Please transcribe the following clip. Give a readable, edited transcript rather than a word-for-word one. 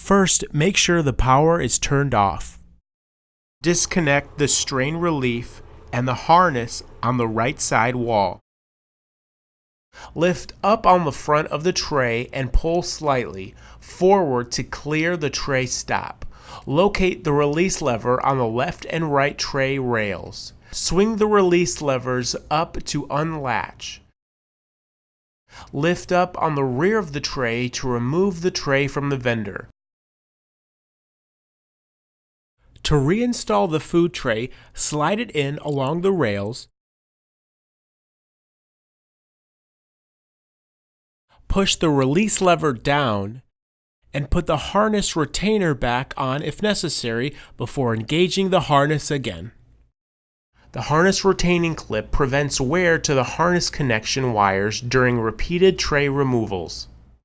First, make sure the power is turned off. Disconnect the strain relief and the harness on the right side wall. Lift up on the front of the tray and pull slightly forward to clear the tray stop. Locate the release lever on the left and right tray rails. Swing the release levers up to unlatch. Lift up on the rear of the tray to remove the tray from the vendor. To reinstall the food tray, slide it in along the rails. Push the release lever down and put the harness retainer back on if necessary before engaging the harness again. The harness retaining clip prevents wear to the harness connection wires during repeated tray removals.